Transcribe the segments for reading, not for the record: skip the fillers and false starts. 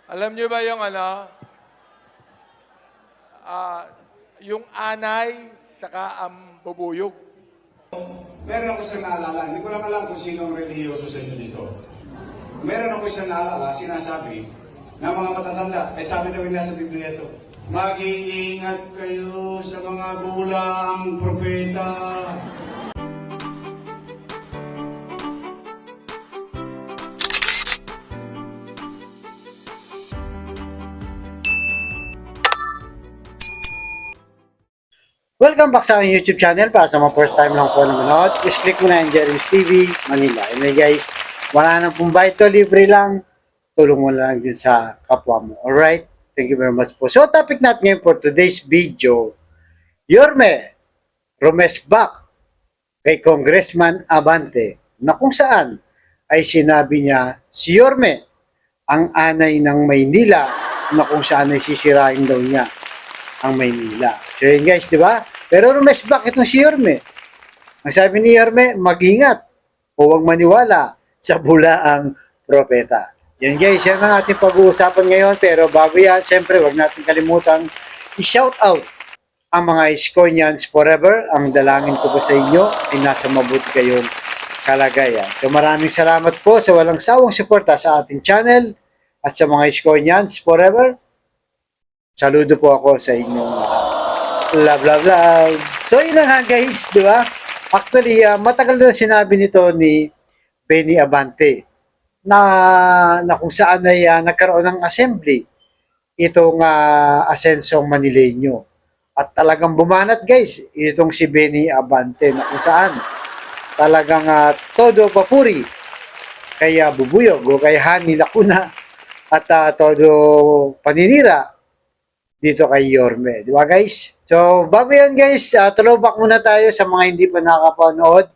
Alam niyo ba yung yung anay saka ang bubuyog? Meron ako isang naalala, hindi ko lang alam kung sino ang relihiyoso sa inyo dito. Meron ako isang naalala, sinasabi, na mga matatanda, at sabi namin nasa Biblia ito, mag-iingat kayo sa mga bulang propeta. Welcome back sa aking YouTube channel. Para sa mga first time lang po na manood, please click mo na yung Jeremy's TV, Manila. Anyway guys, wala nang pong bayad to, libre lang. Tulong mo lang din sa kapwa mo. Alright? Thank you very much po. So, topic natin ngayon for today's video, Yorme Romesbak kay Congressman Abante, na kung saan ay sinabi niya si Yorme ang anay ng Maynila, na kung saan ay sisirain daw niya ang Maynila. So yun guys, di ba? Pero rumesbak itong si Yorme. Ang sabi ni Yorme, mag-ingat o huwag maniwala sa bulaang propeta. Yan guys, yan ang ating pag-uusapan ngayon. Pero bago yan, siyempre, huwag natin kalimutan i-shout out ang mga Iskonians forever. Ang dalangin ko po sa inyo ay nasa mabuti kayong kalagayan. So maraming salamat po sa walang sawang suporta sa ating channel at sa mga Iskonians forever. Saludo po ako sa inyong love, love, love. So, yun lang guys, di ba? Actually, matagal na sinabi nito ni Benny Abante na kung saan ay nagkaroon ng assembly itong Asensong Manileño. At talagang bumanat guys, itong si Benny Abante na kung saan talagang todo papuri kay Bubuyog o kay Hani Lacuna at todo paninira dito kay Yorme. Di ba guys? So, bago yan guys, throwback muna tayo sa mga hindi pa nakapanood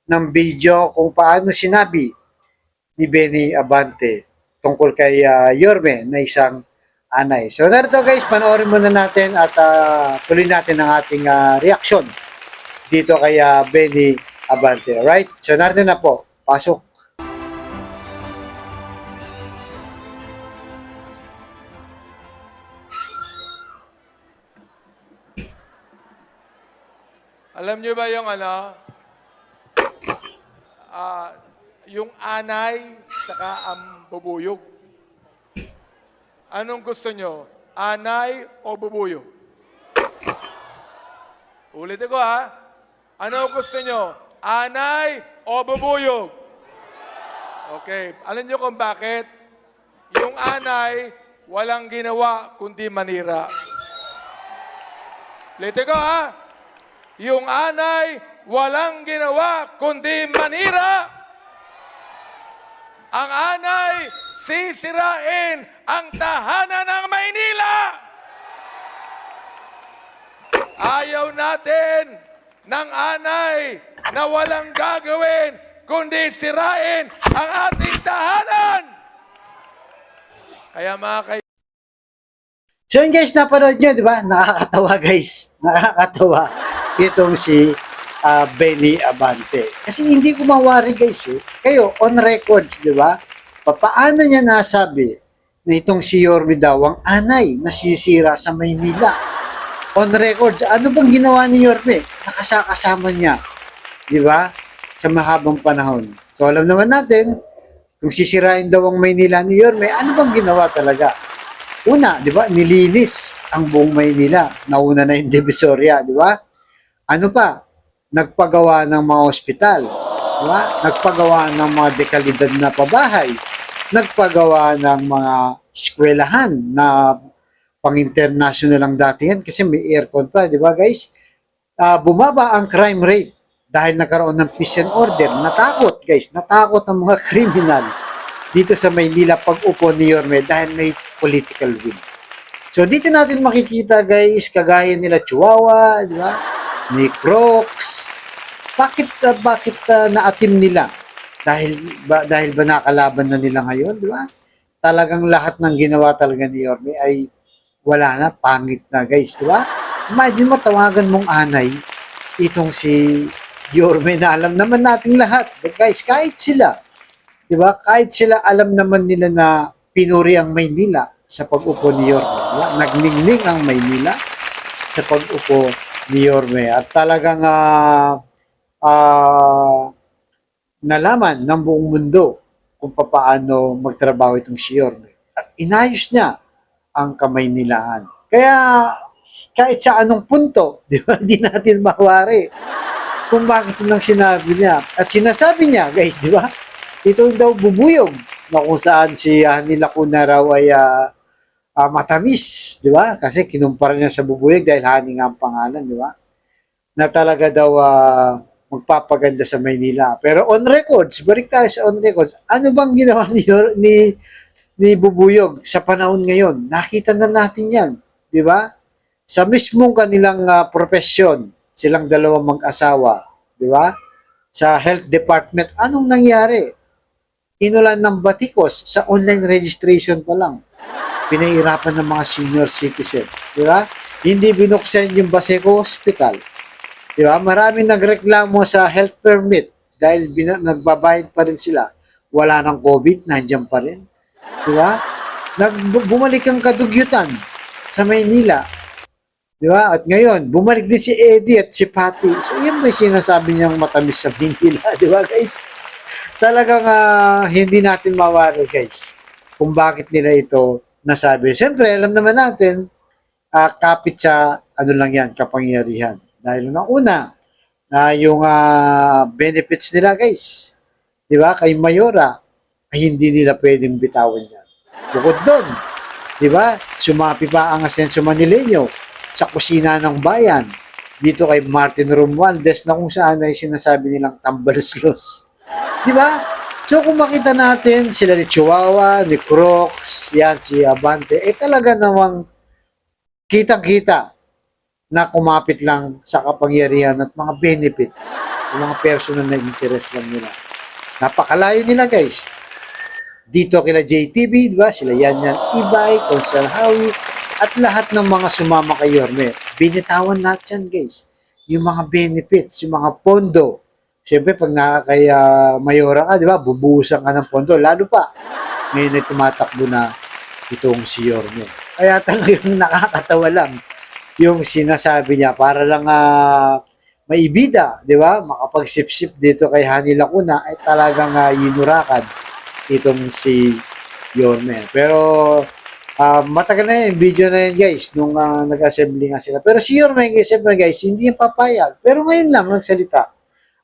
ng video kung paano sinabi ni Benny Abante tungkol kay Yorme na isang anay. So, narito guys, panoorin muna natin at tuloy natin ang ating reaction dito kay Benny Abante. Alright? So, narito na po. Pasok. Alam niyo ba yung yung anay saka ang bubuyog? Anong gusto nyo? Anay o bubuyog? Ulitin ko ha. Ano gusto nyo? Anay o bubuyog? Okay. Alam nyo kung bakit? Yung anay, walang ginawa kundi manira. Ulitin ko ha. Yung anay, walang ginawa kundi manira. Ang anay, sisirain ang tahanan ng Maynila. Ayaw natin ng anay na walang gagawin kundi sirain ang ating tahanan. Kaya mga kaibigan, So yun guys, napanood nyo, di ba? Nakakatawa guys. Nakakatawa itong si Benny Abante. Kasi hindi ko mawari guys eh. Kayo, on records, di ba? Paano niya nasabi na itong si Yorme daw ang anay nasisira sa Maynila? On records, ano bang ginawa ni Yorme? Nakasakasama niya, di ba? Sa mahabang panahon. So alam naman natin, kung sisirain daw ang Maynila ni Yorme, ano bang ginawa talaga? Una, di ba, nilinis ang buong Maynila. Nauna na yung Divisoria, di ba? Ano pa? Nagpagawa ng mga ospital. Di ba? Nagpagawa ng mga dekalidad na pabahay. Nagpagawa ng mga eskwelahan na pang-international ang dati yan kasi may aircon pa, di ba guys? Bumaba ang crime rate dahil nagkaroon ng peace and order. Natakot guys, natakot ang mga kriminal dito sa Maynila pag-upo ni Yorme dahil may political will. So dito natin makikita guys, kagaya nila Chihuahua, di ba? Ni Crocs. Bakit naatim nila? Dahil ba nakalaban na nila ngayon, di ba? Talagang lahat ng ginawa talaga ni Yorme ay wala na, pangit na guys, di ba? Imagine mo, tawagan mong anay itong si Yorme na alam naman nating lahat. Guys, kahit sila, di ba? Kahit sila alam naman nila na pinuri ang Maynila sa pag-upo ni Yorme. Diba? Nagningning ang Maynila sa pag-upo ni Yorme. At talagang nalaman ng buong mundo kung paano magtrabaho itong si Yorme. At inayos niya ang Kamaynilaan. Kaya kahit sa anong punto, di ba, di natin mawari kung bakit yun ang sinabi niya. At sinasabi niya, guys, di ba, ito daw bubuyog na kung saan si Hani Lacuna raw ay matamis, di ba? Kasi kinumpara niya sa bubuyog dahil Hani nga ang pangalan, di ba? Na talaga daw magpapaganda sa Maynila. Pero on records, balik tayo sa on records, ano bang ginawa ni Bubuyog sa panahon ngayon? Nakita na natin yan, di ba? Sa mismong kanilang profesyon, silang dalawang mag-asawa, di ba? Sa health department, anong nangyari? Inulan ng batikos sa online registration pa lang. Pinahirapan ng mga senior citizen, di ba? Hindi binuksan yung Baseco Hospital. Di ba? Maraming nagreklamo sa health permit dahil nagbabayad pa rin sila. Wala ng COVID, nandiyan pa rin. Di ba? Bumalik ang kadugyutan sa Maynila. Di ba? At ngayon, bumalik din si Eddie at si Patty. So, yan ba yung sinasabi niyang matamis sa Maynila? Di ba, guys? Talagang hindi natin mawari, guys, kung bakit nila ito nasabi. Siyempre, alam naman natin, kapit sa, ano lang yan, kapangyarihan. Dahil una, yung benefits nila, guys, di ba, kay Mayora, ay hindi nila pwedeng bitawan yan. Bukod doon, di ba, sumapi pa ang Asenso Manileño sa kusina ng bayan, dito kay Martin Romualdez na kung saan ay sinasabi nilang tambaluslos. Di ba? So kung makita natin sila ni Chihuahua, ni Crooks, yan, si Abante, talaga namang kitang-kita na kumapit lang sa kapangyarihan at mga benefits, yung mga personal na interest lang nila. Napakalayo nila, guys. Dito kila JTV, di ba? Sila Yan Ibay, Consul Howie, at lahat ng mga sumama kay Yorme. Binitawan lahat yan, guys. Yung mga benefits, yung mga pondo. Siyempre, pag kay Mayora ka, di ba? Bubuhusan ka ng pondo. Lalo pa, ngayon ay tumatakbo na itong si Yorme. Kaya talagang nakakatawa lang yung sinasabi niya para lang maibida, di ba? Makapagsip-sip dito kay Hani Lacuna ay talagang yinurakan itong si Yorme. Pero matagal na yung video na yan, guys, nung nag-assembly nga sila. Pero si Yorme, siyempre, guys, hindi yung papayag. Pero ngayon lang nagsalita.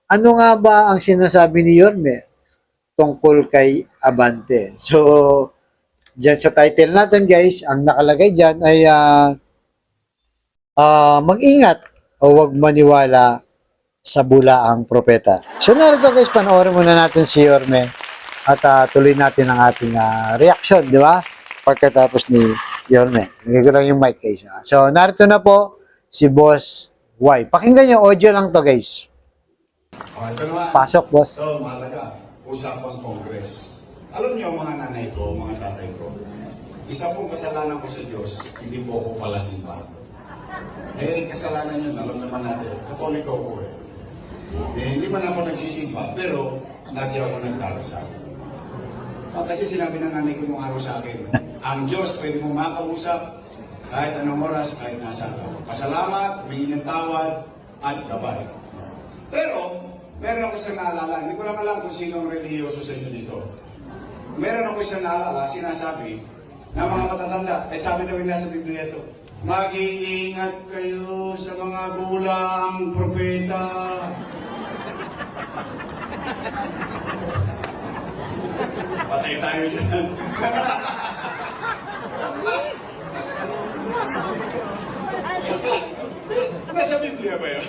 Ano nga ba ang sinasabi ni Yorme tungkol kay Abante? So, dyan sa title natin, guys, ang nakalagay dyan ay mag-ingat o huwag maniwala sa bulaang propeta. So, narito, guys, panoorin muna natin si Yorme at tuloy natin ang ating reaction, di ba? Pagkatapos ni Yorme. Nagay ko lang yung mic, guys. So, narito na po si Boss Y. Pakinggan yung audio lang to, guys. Ito naman. Pasok, boss. So, mahalaga. Usapang Congress. Alam niyo, mga nanay ko, mga tatay ko, isa pong kasalanan ko sa Diyos, hindi po ako palasimba. Kasalanan yun, alam naman natin. Katoliko ko eh. Hindi man ako nagsisimba, pero lagi ako nagdarasal. Kasi sinabi ng nanay ko nung araw sa akin, ang Diyos pwede mo makausap kahit anong oras, kahit nasa ka. Pasalamat, humingi ng tawad, at gabay. Pero, meron ako isang naalala. Hindi ko lang alam kung sino ang relihiyoso sa inyo dito. Meron ako isang naalala, sinasabi, na mga matatanda, at sabi na nasa Biblia ito, mag-iingat kayo sa mga gulang propeta. Patay tayo dyan. Nasa Biblia ba yun?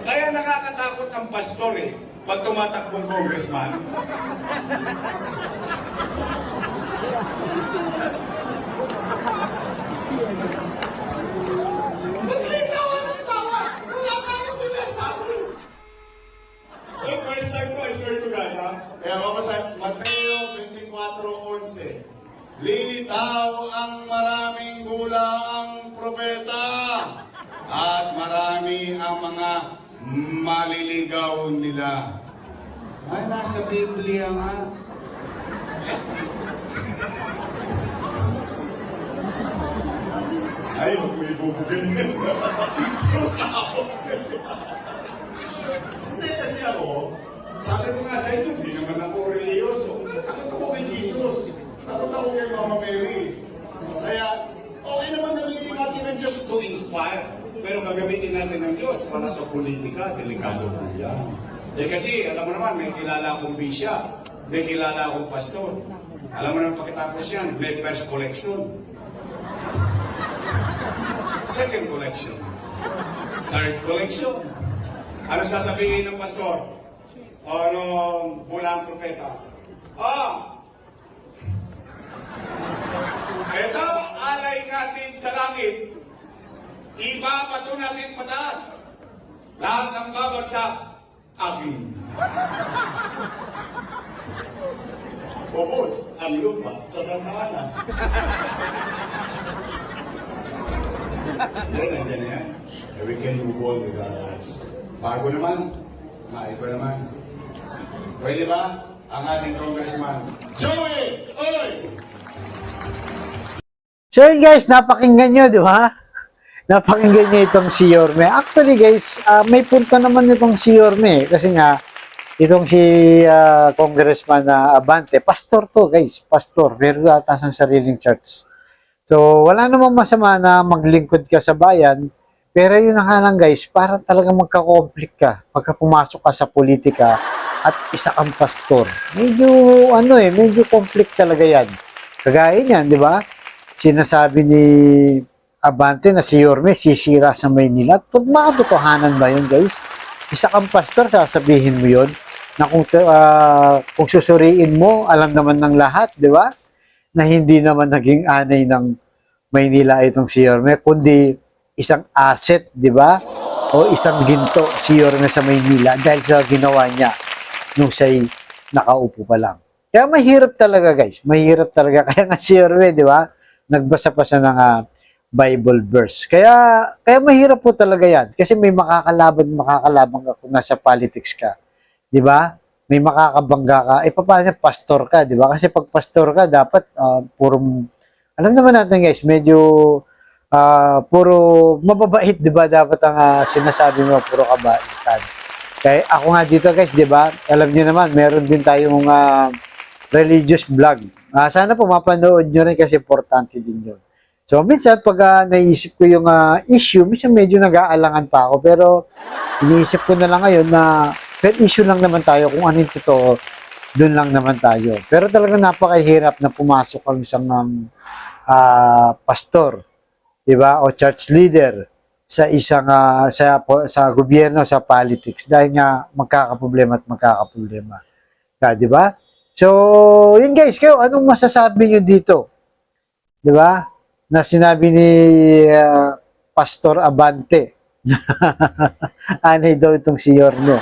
Kaya nakakatakot ang pastor eh, pag tumatakbong congressman. Ba't kayo tawa ng tawa? Wala ka yung sinasabi. The first time ko, I swear to God, ha? Kaya mabasahin, Mateo 24:11. Lilitaw ang maraming gulaang propeta at marami ang mga maliligaw nila. Ay, nasa Biblia nga. tayo, huwag mo ibubugin. Hindi kasi ako, sabi ko nga sa inyo, hindi naman ako religyoso. Takot ako kay Jesus. Takot ako kay Mama Mary. Kaya, okay naman gamitin natin ng Diyos to inspire. Pero gagamitin natin ng Diyos para sa politika, delikado po yan. Eh kasi, alam mo naman, may kilala akong bisya, may kilala akong pastor. Alam mo naman pagkatapos yan, may first collection. Second collection. Third collection. Ano sasabihin ng pastor? O nung bulang propeta? Ito, alay natin sa langit. Ibabato natin pataas. Lahat ng babagsak, akin. Bubos, ang lupa sa Santa Ana. Then, nandiyan yan. We can move on with our lives. Bago naman, ito naman. Pwede ba? Ang ating congressman, Joey! Oy! So yun guys, napakinggan nyo, di ba? Napakinggan nyo itong si Yorme. Actually guys, may punta naman itong si Yorme. Kasi nga, itong si Congressman Abante, pastor to guys, pastor. Pero atas ang sariling church. So, wala namang masama na maglingkod ka sa bayan. Pero yun na nga lang guys, para talaga magka-conflict ka. Pagka pumasok ka sa politika at isa kang pastor. Medyo, medyo conflict talaga yan. Kagaya niyan, di ba? Sinasabi ni Abante na si Yorme sisira sa Maynila. Makatotohanan ba yun guys? Isa kang pastor, sasabihin mo yun na kung susuriin mo, alam naman ng lahat, di ba? Na hindi naman naging anay ng Maynila itong si Yorme, kundi isang asset, di ba? O isang ginto si Yorme sa Maynila dahil sa ginawa niya nung siya'y nakaupo pa lang. Kaya mahirap talaga guys, mahirap talaga. Kaya nga si Yorme, di ba? Nagbasa pa siya ng Bible verse. Kaya mahirap po talaga yan. Kasi may makakalaban ka kung nasa politics ka. Di ba? May makakabangga ka. Eh, paano pastor ka, di ba? Kasi pag pastor ka, dapat alam naman natin guys, medyo puro mababait, di ba? Dapat ang sinasabi mo, puro kabaitan. Kaya ako nga dito guys, di ba? Alam niyo naman, meron din tayong religious vlog. Sana po mapanood nyo rin kasi importante din yun. So, minsan pag naisip ko yung issue, minsan medyo nag-aalangan pa ako. Pero iniisip ko na lang ngayon na per issue lang naman tayo. Kung ano yung totoo, dun lang naman tayo. Pero talagang napakahirap na pumasok ang isang pastor, di ba? O church leader sa isang sa gobyerno, sa politics. Dahil nga magkakaproblema at magkakaproblema. Di ba? So, yun guys, kayo, anong masasabi nyo dito? Di ba? Na sinabi ni Pastor Abante. Anay daw itong si Yorme.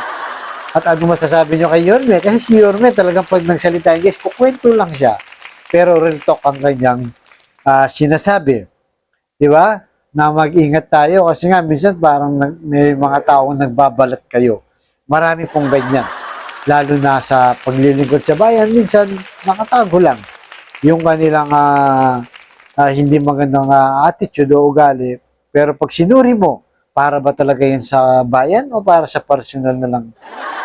At ano masasabi nyo kay Yorme? Kasi si Yorme talagang pag nagsalita, guys, kukwento lang siya. Pero real talk ang kanyang sinasabi. Di ba? Na mag-ingat tayo kasi nga minsan parang may mga taong nagbabalat kayo. Marami pong ganyan. Lalo na sa paglilingkod sa bayan, minsan nakatago lang yung kanilang hindi magandang attitude o ugali. Pero pag sinuri mo, para ba talaga yan sa bayan o para sa personal na lang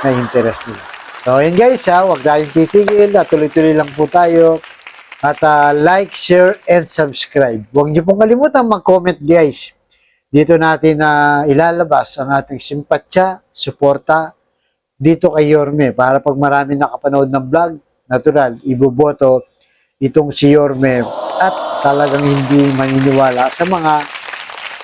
na interest nila? So, yun guys, huwag tayong titigil. Tuloy-tuloy lang po tayo. At like, share, and subscribe. Huwag niyo pong kalimutan mag-comment guys. Dito natin ilalabas ang ating simpatsya, suporta dito kay Yorme. Para pag marami nakapanood ng vlog, natural, iboboto itong si Yorme at talagang hindi maniniwala sa mga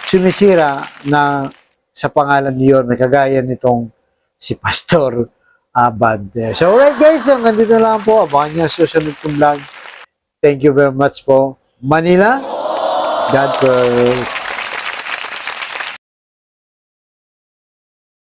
sumisira na sa pangalan ni Yorme, kagaya nitong si Pastor Abante. So alright guys, hanggang dito lang po. Abangan nyo susunod kong vlog. Thank you very much po. Manila, God bless.